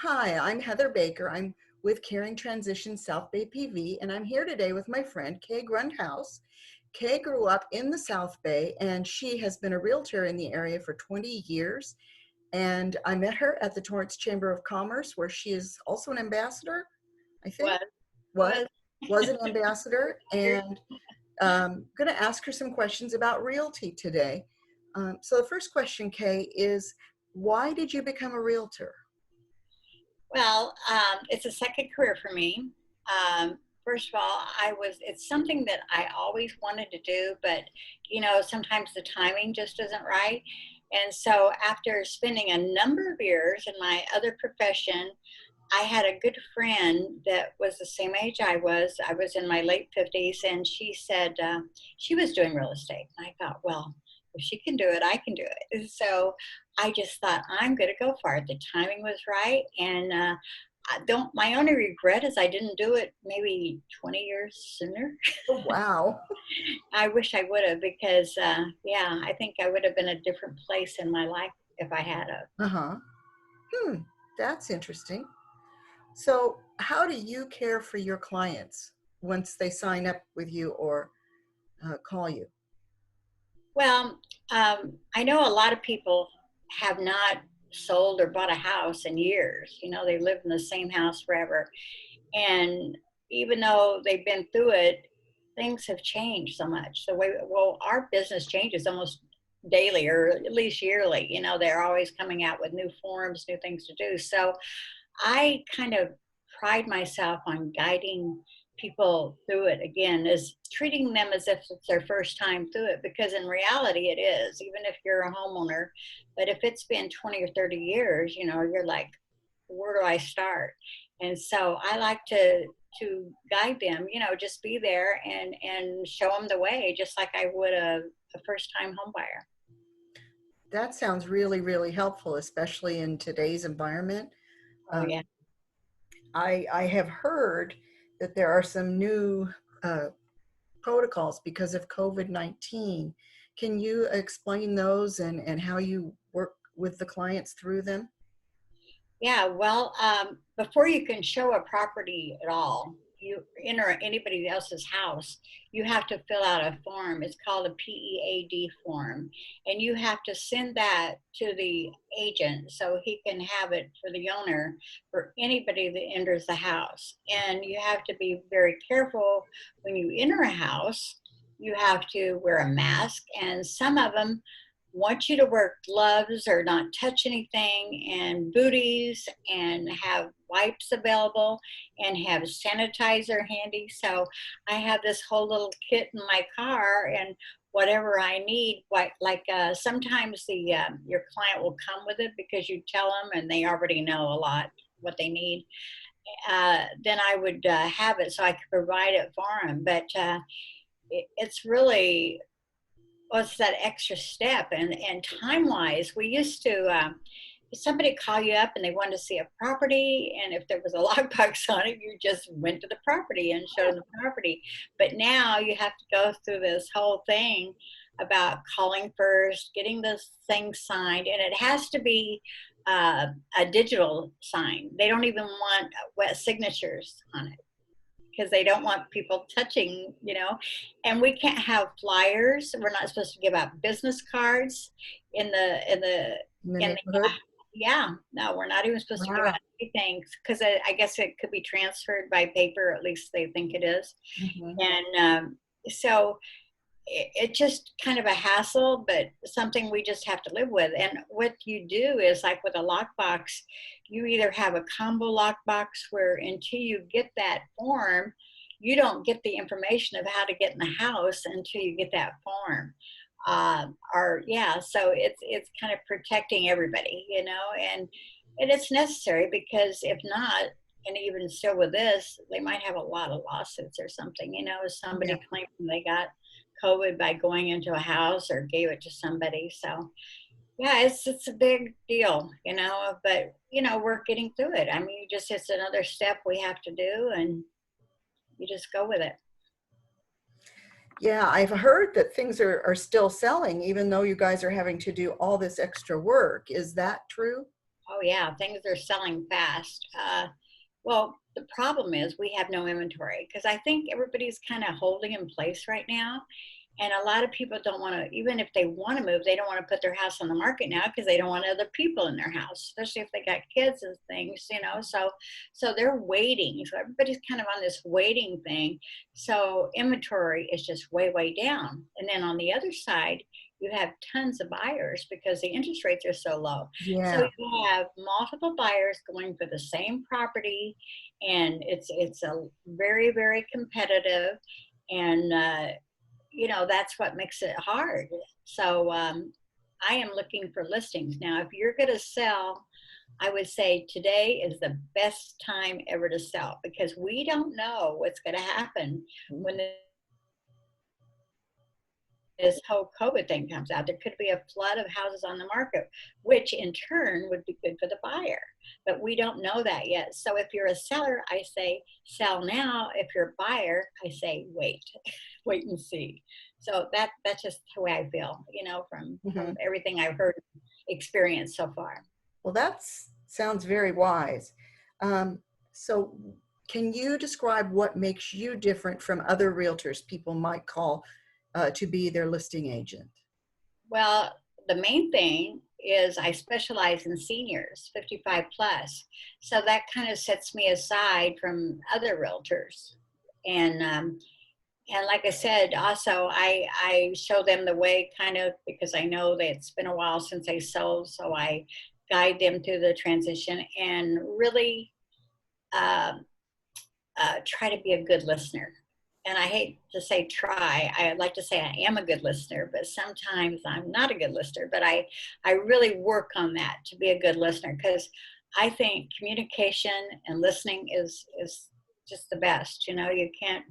Hi, I'm Heather Baker. I'm with Caring Transition South Bay PV, and I'm here today with my friend Kay Grundhaus. Kay grew up in the South Bay, and she has been a realtor in the area for 20 years. And I met her at the Torrance Chamber of Commerce, where she is also an ambassador, I think. Was Was was was an ambassador, and going to ask her some questions about realty today. So the first question, Kay, is why did you become a realtor? it's a second career for me. First of all, it's something that I always wanted to do, but sometimes the timing just isn't right. And so after spending a number of years in my other profession, I had a good friend that was the same age I was. I was in my late 50s, and she said she was doing real estate. And I thought, well, if she can do it, I can do it. And so I just thought, I'm going to go for it. The timing was right. And I don't, my only regret is I didn't do it maybe 20 years sooner. Oh, wow. I wish I would have because, yeah, I think I would have been a different place in my life if I had a. Uh-huh. Hmm, that's interesting. So, how do you care for your clients once they sign up with you or call you? I know a lot of people have not sold or bought a house in years. They live in the same house forever. And even though they've been through it, things have changed so much. Our business changes almost daily or at least yearly. They're always coming out with new forms, new things to do. So I kind of pride myself on guiding people through it again, is treating them as if it's their first time through it, because in reality it is, even if you're a homeowner. But if it's been 20 or 30 years, you're like, where do I start? And so I like to guide them, just be there and show them the way, just like I would a first time home buyer. That sounds really, really helpful, especially in today's environment. Oh yeah. Um, I have heard that there are some new uh, protocols because of COVID-19. Can you explain those and how you work with the clients through them? Before you can show a property at all, you enter anybody else's house, you have to fill out a form. It's called a PEAD form. And you have to send that to the agent so he can have it for the owner for anybody that enters the house. And you have to be very careful when you enter a house. You have to wear a mask, and some of them want you to wear gloves or not touch anything, and booties, and have wipes available, and have sanitizer handy. So I have this whole little kit in my car, and whatever I need, sometimes your client will come with it because you tell them and they already know a lot what they need. Then I would have it so I could provide it for them. But it's really, well, it's that extra step. And time wise, we used to somebody call you up and they wanted to see a property, and if there was a lockbox on it, you just went to the property and showed them the property. But now you have to go through this whole thing about calling first, getting this thing signed, and it has to be a digital sign. They don't even want wet signatures on it because they don't want people touching. And we can't have flyers. We're not supposed to give out business cards in the In the in the neighborhood? yeah, no, we're not even supposed to give Wow. out anything because I guess it could be transferred by paper, at least they think it is. Mhm. And so it's just kind of a hassle, but something we just have to live with. And what you do is, like with a lockbox, you either have a combo lockbox where until you get that form, you don't get the information of how to get in the house until you get that form. Or yeah, so it's kind of protecting everybody, and it's necessary because if not, and even still with this, they might have a lot of lawsuits or something, if Yeah. somebody claimed they got COVID by going into a house or gave it to somebody. So yeah, it's a big deal, but we're getting through it. I mean, it's another step we have to do, and you just go with it. Yeah, I've heard that things are still selling, even though you guys are having to do all this extra work. Is that true? Oh yeah, things are selling fast. Well, the problem is we have no inventory because I think everybody's kind of holding in place right now. And a lot of people don't want to, even if they want to move, they don't want to put their house on the market now because they don't want other people in their house, especially if they got kids and things, you know. So they're waiting. So everybody's kind of on this waiting thing. So inventory is just way, way down. And then on the other side, you have tons of buyers because the interest rates are so low. So Yeah. you have multiple buyers going for the same property, and it's a very, very competitive, and you know, that's what makes it hard. So I am looking for listings now. If you're going to sell, I would say today is the best time ever to sell because we don't know what's going to happen when this whole COVID thing comes out. There could be a flood of houses on the market, which in turn would be good for the buyer. But we don't know that yet. So if you're a seller, I say sell now. If you're a buyer, I say wait, wait and see. So that's just the way I feel, you know, from Mhm. everything I've heard, experienced so far. Well, that sounds very wise. Um, so, can you describe what makes you different from other realtors people might call to be their listing agent? Well, the main thing is I specialize in seniors, 55 plus. So that kind of sets me aside from other realtors. And and like I said, also I show them the way kind of because I know that it's been a while since they sold, so I guide them through the transition and really um try to be a good listener. And I hate to say try. I like to say I am a good listener, but sometimes I'm not a good listener. But I really work on that to be a good listener because I think communication and listening is just the best. You know, you can't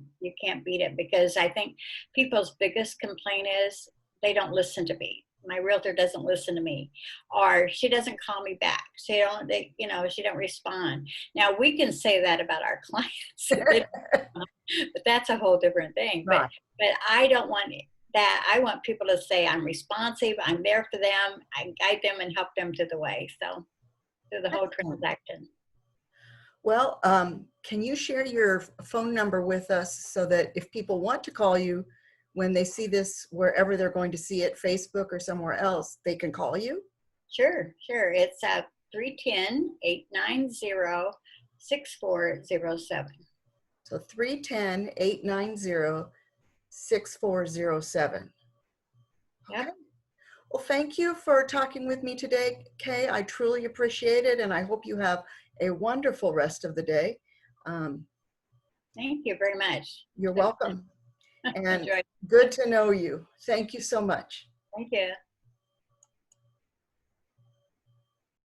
beat it because I think people's biggest complaint is they don't listen to me. My realtor doesn't listen to me, or she doesn't call me back. You know, she don't respond. Now we can say that about our clients, but that's a whole different thing. Right. But I don't want that. I want people to say I'm responsive. I'm there for them. I guide them and help them to the way. So through the whole Excellent. transaction. Well, can you share your phone number with us so that if people want to call you when they see this, wherever they're going to see it, Facebook or somewhere else, they can call you? Sure, sure. It's 310-890-6407. So 310-890-6407. Okay. Yep. Well, thank you for talking with me today, Kay. I truly appreciate it, and I hope you have a wonderful rest of the day. Um, Thank you very much. you're It's welcome, been and enjoyed. good to know you. Thank you so much. Thank you.